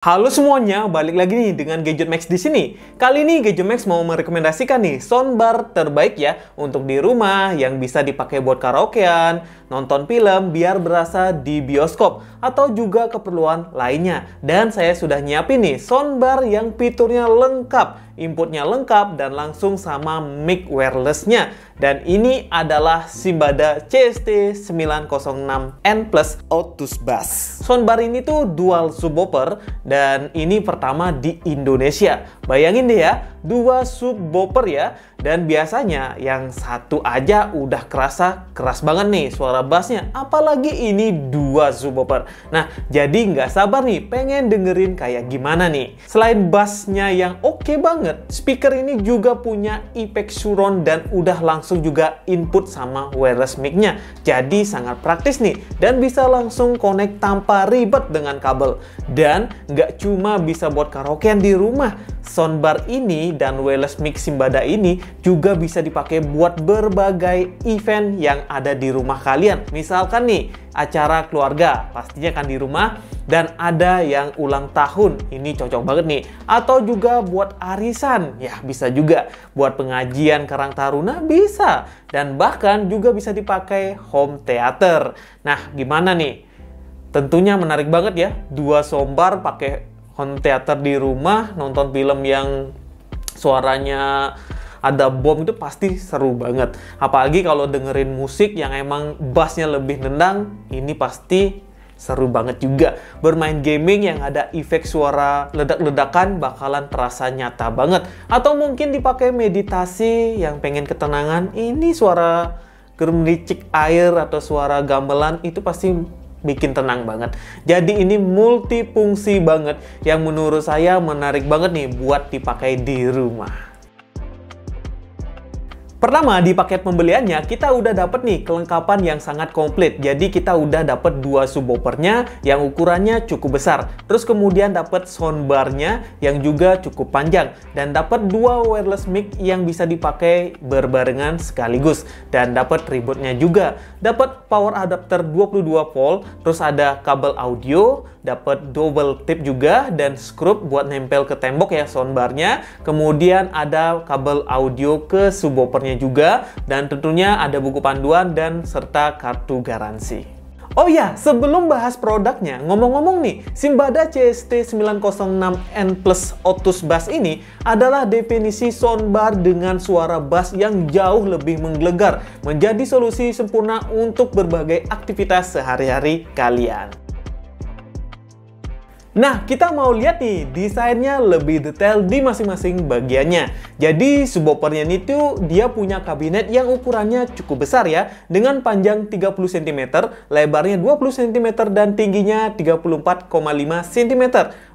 Halo semuanya, balik lagi nih dengan Gadget Max di sini. Kali ini Gadget Max mau merekomendasikan nih soundbar terbaik ya untuk di rumah yang bisa dipakai buat karaokean, nonton film biar berasa di bioskop atau juga keperluan lainnya. Dan saya sudah nyiapin nih soundbar yang fiturnya lengkap, inputnya lengkap dan langsung sama mic wirelessnya. Dan ini adalah Simbada CST906N Plus Autus Bass. Soundbar ini tuh dual subwoofer dan ini pertama di Indonesia. Bayangin deh ya, 2 subwoofer ya. Dan biasanya yang satu aja udah keras banget nih suara bassnya. Apalagi ini 2 subwoofer. Nah, jadi nggak sabar nih pengen dengerin kayak gimana nih. Selain bassnya yang oke banget, speaker ini juga punya efek surround dan udah langsung juga input sama wireless mic-nya. Jadi sangat praktis nih dan bisa langsung connect tanpa ribet dengan kabel. Dan nggak cuma bisa buat karaokean di rumah, soundbar ini dan wireless mic Simbada ini juga bisa dipakai buat berbagai event yang ada di rumah kalian. Misalkan nih, acara keluarga, pastinya kan di rumah, dan ada yang ulang tahun, ini cocok banget nih. Atau juga buat arisan, ya bisa juga. Buat pengajian Karang Taruna, bisa. Dan bahkan juga bisa dipakai home theater. Nah, gimana nih? Tentunya menarik banget ya, 2 soundbar pakai home theater di rumah, nonton film yang suaranya ada bom itu pasti seru banget. Apalagi kalau dengerin musik yang emang bassnya lebih nendang, ini pasti seru banget juga. Bermain gaming yang ada efek suara ledak-ledakan bakalan terasa nyata banget. Atau mungkin dipakai meditasi yang pengen ketenangan, ini suara gemericik air atau suara gamelan itu pasti bikin tenang banget. Jadi ini multifungsi banget yang menurut saya menarik banget nih buat dipakai di rumah. Pertama, di paket pembeliannya kita udah dapet nih kelengkapan yang sangat komplit. Jadi kita udah dapet 2 subwoofernya yang ukurannya cukup besar. Terus kemudian dapet soundbarnya yang juga cukup panjang. Dan dapet 2 wireless mic yang bisa dipakai berbarengan sekaligus. Dan dapet ributnya juga. Dapet power adapter 22 volt. Terus ada kabel audio. Dapet double tip juga dan skrup buat nempel ke tembok ya soundbarnya. Kemudian ada kabel audio ke subwoofernya juga, dan tentunya ada buku panduan dan serta kartu garansi. Oh ya, sebelum bahas produknya, ngomong-ngomong nih, Simbada CST906N Plus Autus Bass ini adalah definisi soundbar dengan suara bass yang jauh lebih menggelegar, menjadi solusi sempurna untuk berbagai aktivitas sehari-hari kalian. Nah, kita mau lihat nih desainnya lebih detail di masing-masing bagiannya. Jadi subwoofernya ini tuh dia punya kabinet yang ukurannya cukup besar ya, dengan panjang 30 cm, lebarnya 20 cm dan tingginya 34,5 cm.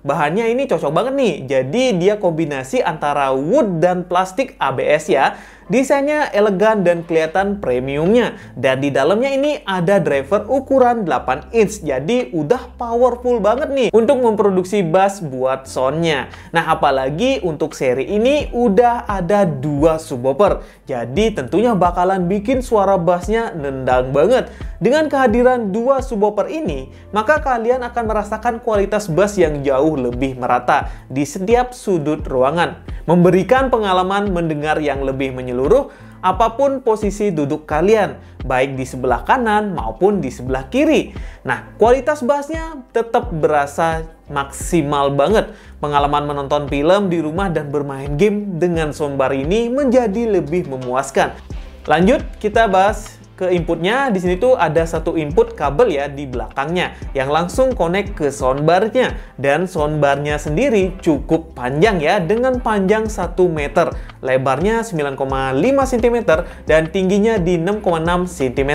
Bahannya ini cocok banget nih. Jadi dia kombinasi antara wood dan plastik ABS ya. Desainnya elegan dan kelihatan premiumnya. Dan di dalamnya ini ada driver ukuran 8 inch. Jadi udah powerful banget nih untuk memproduksi bass buat soundnya. Nah, apalagi untuk seri ini udah ada 2 subwoofer. Jadi tentunya bakalan bikin suara bassnya nendang banget. Dengan kehadiran 2 subwoofer ini, maka kalian akan merasakan kualitas bass yang jauh lebih merata di setiap sudut ruangan. Memberikan pengalaman mendengar yang lebih menyeluruh apapun posisi duduk kalian, baik di sebelah kanan maupun di sebelah kiri. Nah, kualitas bassnya tetap berasa maksimal banget. Pengalaman menonton film di rumah dan bermain game dengan soundbar ini menjadi lebih memuaskan. Lanjut, kita bahas ke inputnya. Di sini tuh ada satu input kabel ya di belakangnya yang langsung connect ke soundbarnya, dan soundbarnya sendiri cukup panjang ya, dengan panjang 1 meter, lebarnya 9,5 cm dan tingginya di 6,6 cm,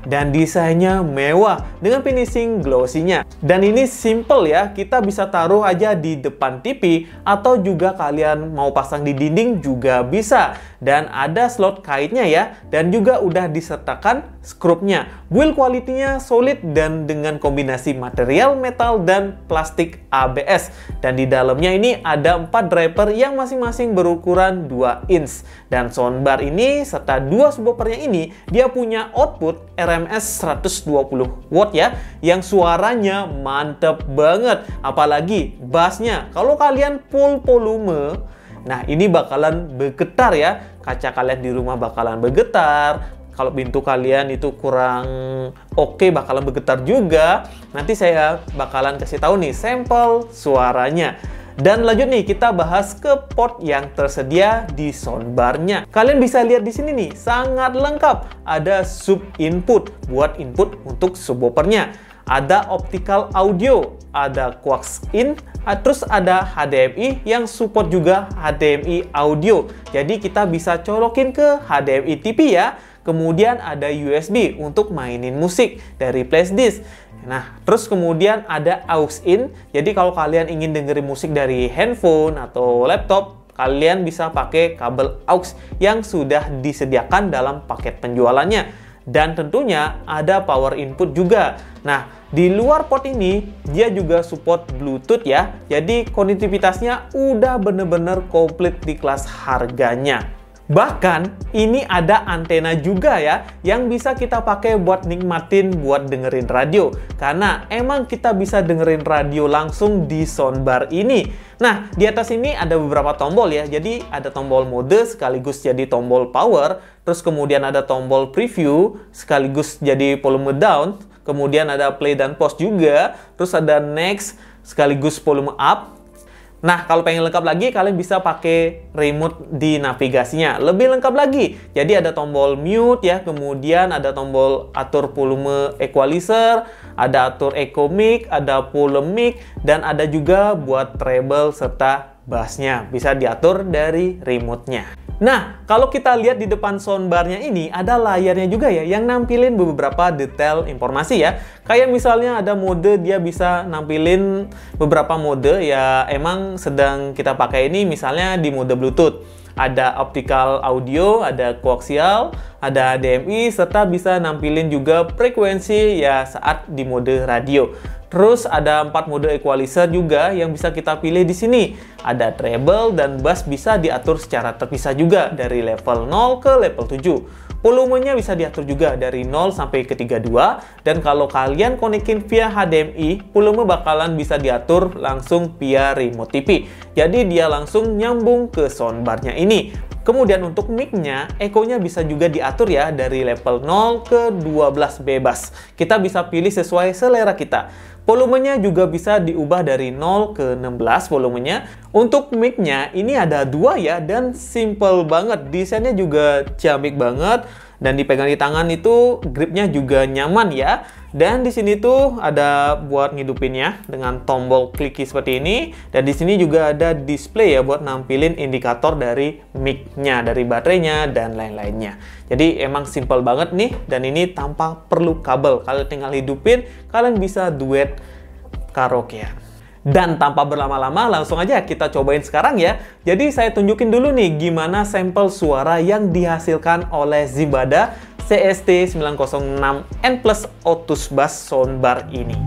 dan desainnya mewah dengan finishing glossy-nya. Dan ini simple ya, kita bisa taruh aja di depan TV atau juga kalian mau pasang di dinding juga bisa. Dan ada slot kaitnya ya, dan juga udah disertakan menggunakan skrupnya. Build quality-nya solid dan dengan kombinasi material metal dan plastik ABS. Dan di dalamnya ini ada 4 driver yang masing-masing berukuran 2 inch. Dan soundbar ini serta 2 subwoofernya ini dia punya output RMS 120 watt ya, yang suaranya mantep banget. Apalagi bassnya, kalau kalian full volume, nah ini bakalan bergetar ya. Kaca kalian di rumah bakalan bergetar. Kalau pintu kalian itu kurang oke, bakalan bergetar juga. Nanti saya bakalan kasih tahu nih sampel suaranya. Dan lanjut nih, kita bahas ke port yang tersedia di soundbarnya. Kalian bisa lihat di sini nih, sangat lengkap. Ada sub input buat input untuk subwoofernya. Ada optical audio, ada coax in, terus ada HDMI yang support juga HDMI audio. Jadi kita bisa colokin ke HDMI TV ya. Kemudian ada USB untuk mainin musik dari flashdisk. Nah, terus kemudian ada aux in. Jadi kalau kalian ingin dengerin musik dari handphone atau laptop, kalian bisa pakai kabel aux yang sudah disediakan dalam paket penjualannya. Dan tentunya ada power input juga. Nah, di luar port ini dia juga support Bluetooth ya. Jadi konektivitasnya udah bener-bener komplit di kelas harganya. Bahkan ini ada antena juga ya, yang bisa kita pakai buat nikmatin buat dengerin radio. Karena emang kita bisa dengerin radio langsung di soundbar ini. Nah, di atas ini ada beberapa tombol ya. Jadi ada tombol mode sekaligus jadi tombol power. Terus kemudian ada tombol preview sekaligus jadi volume down. Kemudian ada play dan pause juga. Terus ada next sekaligus volume up. Nah, kalau pengen lengkap lagi, kalian bisa pakai remote di navigasinya. Lebih lengkap lagi. Jadi ada tombol mute ya, kemudian ada tombol atur volume equalizer, ada atur echo mic, ada volume mic, dan ada juga buat treble serta bassnya. Bisa diatur dari remote-nya. Nah, kalau kita lihat di depan soundbarnya ini, ada layarnya juga ya, yang nampilin beberapa detail informasi ya. Kayak misalnya ada mode, dia bisa nampilin beberapa mode ya, emang sedang kita pakai ini misalnya di mode Bluetooth. Ada optical audio, ada koaksial, ada HDMI, serta bisa nampilin juga frekuensi ya saat di mode radio. Terus ada 4 mode equalizer juga yang bisa kita pilih di sini. Ada treble dan bass bisa diatur secara terpisah juga dari level 0 ke level 7. Volumenya bisa diatur juga dari 0 sampai ke 32. Dan kalau kalian konekin via HDMI, volume bakalan bisa diatur langsung via remote TV. Jadi dia langsung nyambung ke soundbarnya ini. Kemudian untuk mic-nya, echo-nya bisa juga diatur ya dari level 0 ke 12 bebas. Kita bisa pilih sesuai selera kita. Volumenya juga bisa diubah dari 0 ke 16 volumenya. Untuk mic-nya ini ada 2 ya, dan simple banget. Desainnya juga ciamik banget. Dan dipegang di tangan itu gripnya juga nyaman ya. Dan di sini tuh ada buat ngidupinnya dengan tombol kliki seperti ini. Dan di sini juga ada display ya buat nampilin indikator dari mic-nya, dari baterainya dan lain-lainnya. Jadi emang simple banget nih, dan ini tanpa perlu kabel. Kalian tinggal hidupin, kalian bisa duet karaokean. Dan tanpa berlama-lama, langsung aja kita cobain sekarang ya. Jadi saya tunjukin dulu nih gimana sampel suara yang dihasilkan oleh Zimbada CST906N Plus Autus Bass Soundbar ini.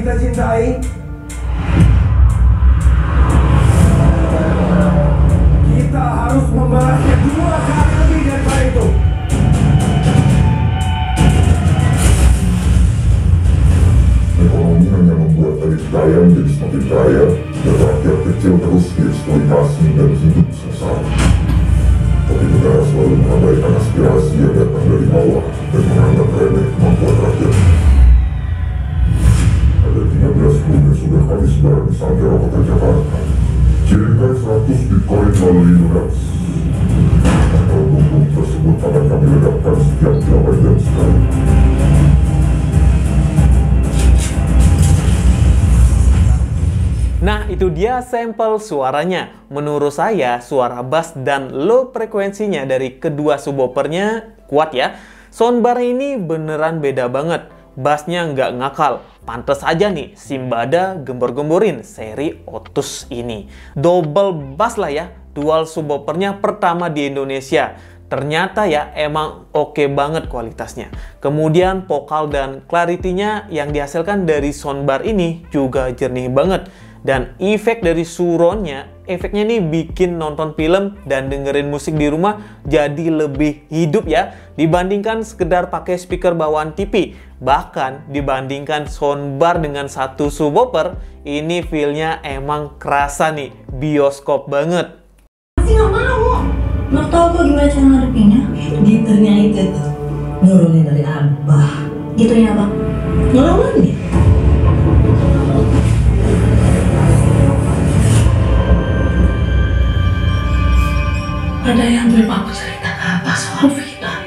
kita cintai, kita harus membalasnya 2 kali lebih daripada itu. Ekonomi hanya membuat elit kaya menjadi semakin kaya dan rakyat kecil terus dieksploitasi dan hidup sengsara. Tapi negara selalu mengabaikan aspirasi yang datang dari bawah dan menganggap remeh kemampuan rakyat. Ada 13 klub yang sudah kami sebar di Santero Kota Jakarta. Kirimkan 100 Bitcoin melalui Lunas. Kalau bom tersebut akan kami ledakkan setiap 8 jam sekali. Nah, itu dia sampel suaranya. Menurut saya, suara bass dan low frekuensinya dari kedua subwoofernya kuat ya. Soundbar ini beneran beda banget. Bassnya nggak ngakal. Pantes aja nih, Simbada gembor-gemborin seri Otus ini. Double bass lah ya, dual subwoofernya pertama di Indonesia. Ternyata ya emang oke banget kualitasnya. Kemudian vokal dan clarity-nya yang dihasilkan dari soundbar ini juga jernih banget. Dan efek dari suronnya, efeknya nih bikin nonton film dan dengerin musik di rumah jadi lebih hidup ya, dibandingkan sekedar pakai speaker bawaan TV. Bahkan dibandingkan soundbar dengan satu subwoofer, ini feel-nya emang kerasa nih, bioskop banget. Masih nggak mau. Nggak tahu kok gimana cara ngadepinnya. Gitarnya itu tuh nurunin dari Abah. Gitarnya apa? Ngelawan nih. Ada yang belum aku cerita apa soal Vina?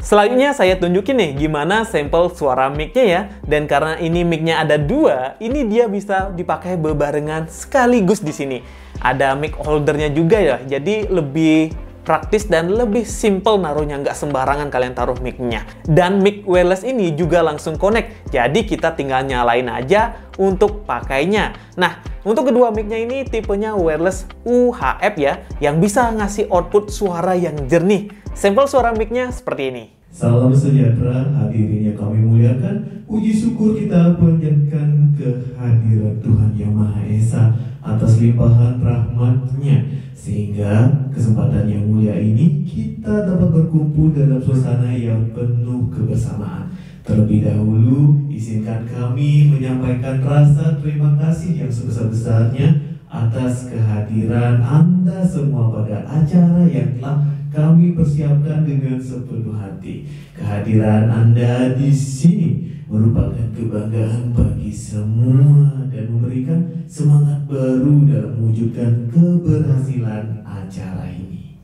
Selanjutnya saya tunjukin nih gimana sampel suara mic-nya ya. Dan karena ini mic-nya ada 2, ini dia bisa dipakai bebarengan sekaligus di sini. Ada mic holdernya juga ya, jadi lebih praktis dan lebih simple naruhnya, nggak sembarangan kalian taruh mic-nya. Dan mic wireless ini juga langsung connect, jadi kita tinggal nyalain aja untuk pakainya. Nah, untuk kedua mic-nya ini tipenya wireless UHF ya, yang bisa ngasih output suara yang jernih. Sampel suara mic-nya seperti ini. Salam sejahtera, hadirin yang kami muliakan. Puji syukur kita panjatkan kehadiran Tuhan Yang Maha Esa atas limpahan rahmat-Nya, sehingga kesempatan yang mulia ini kita dapat berkumpul dalam suasana yang penuh kebersamaan. Terlebih dahulu, izinkan kami menyampaikan rasa terima kasih yang sebesar-besarnya atas kehadiran Anda semua pada acara yang telah kami persiapkan dengan sepenuh hati. Kehadiran Anda di sini merupakan kebanggaan bagi semua dan memberikan semangat baru dalam mewujudkan keberhasilan acara ini.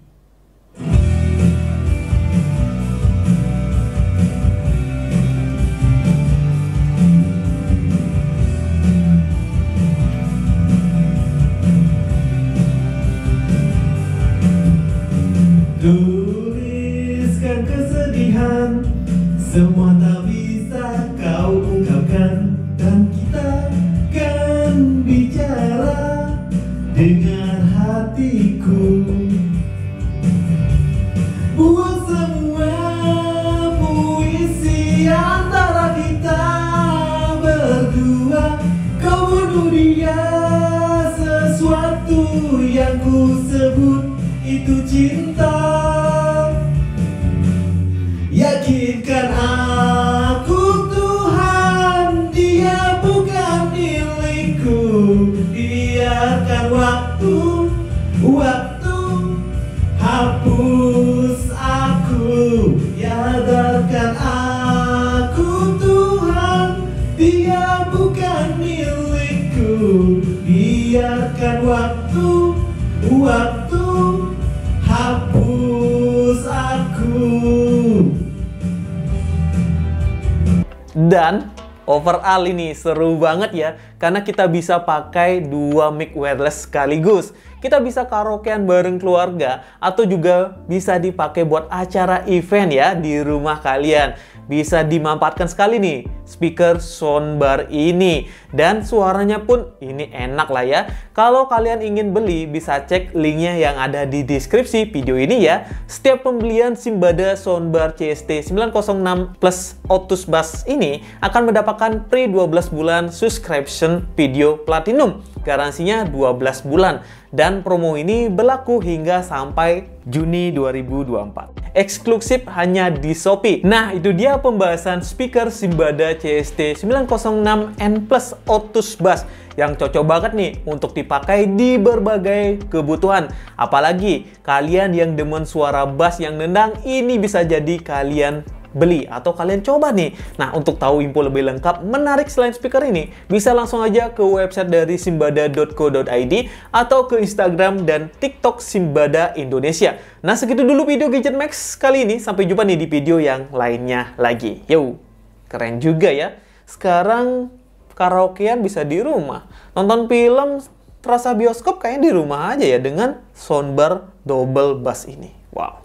Tuliskan kesedihan, semua tak bisa kau ungkapkan, dan kita kan bicara dengan hatiku. Buang semua puisi antara kita berdua. Kau bunuh dia, sesuatu yang ku sebut itu cinta. Yakinkan aku Tuhan, dia bukan milikku. Biarkan waktu hapus aku. Yadarkan aku Tuhan, dia bukan milikku. Biarkan waktu hapus aku. Dan overall ini seru banget ya, karena kita bisa pakai 2 mic wireless sekaligus. Kita bisa karaokean bareng keluarga, atau juga bisa dipakai buat acara event ya di rumah kalian. Bisa dimanfaatkan sekali nih speaker soundbar ini. Dan suaranya pun ini enak lah ya. Kalau kalian ingin beli, bisa cek linknya yang ada di deskripsi video ini ya. Setiap pembelian Simbada soundbar CST906 Plus Otus Bass ini akan mendapatkan free 12 bulan subscription video platinum. Garansinya 12 bulan. Dan promo ini berlaku hingga sampai Juni 2024. Eksklusif hanya di Shopee. Nah, itu dia pembahasan speaker Simbada CST906N Plus Otus Bass yang cocok banget nih untuk dipakai di berbagai kebutuhan. Apalagi kalian yang demen suara bass yang nendang, ini bisa jadi kalian beli atau kalian coba nih. Nah, untuk tahu info lebih lengkap menarik selain speaker ini, bisa langsung aja ke website dari simbada.co.id atau ke Instagram dan TikTok Simbada Indonesia. Nah, segitu dulu video Gadget Max kali ini. Sampai jumpa nih di video yang lainnya lagi. Yo, keren juga ya. Sekarang karaokean bisa di rumah. Nonton film terasa bioskop kayaknya di rumah aja ya dengan soundbar double bass ini. Wow.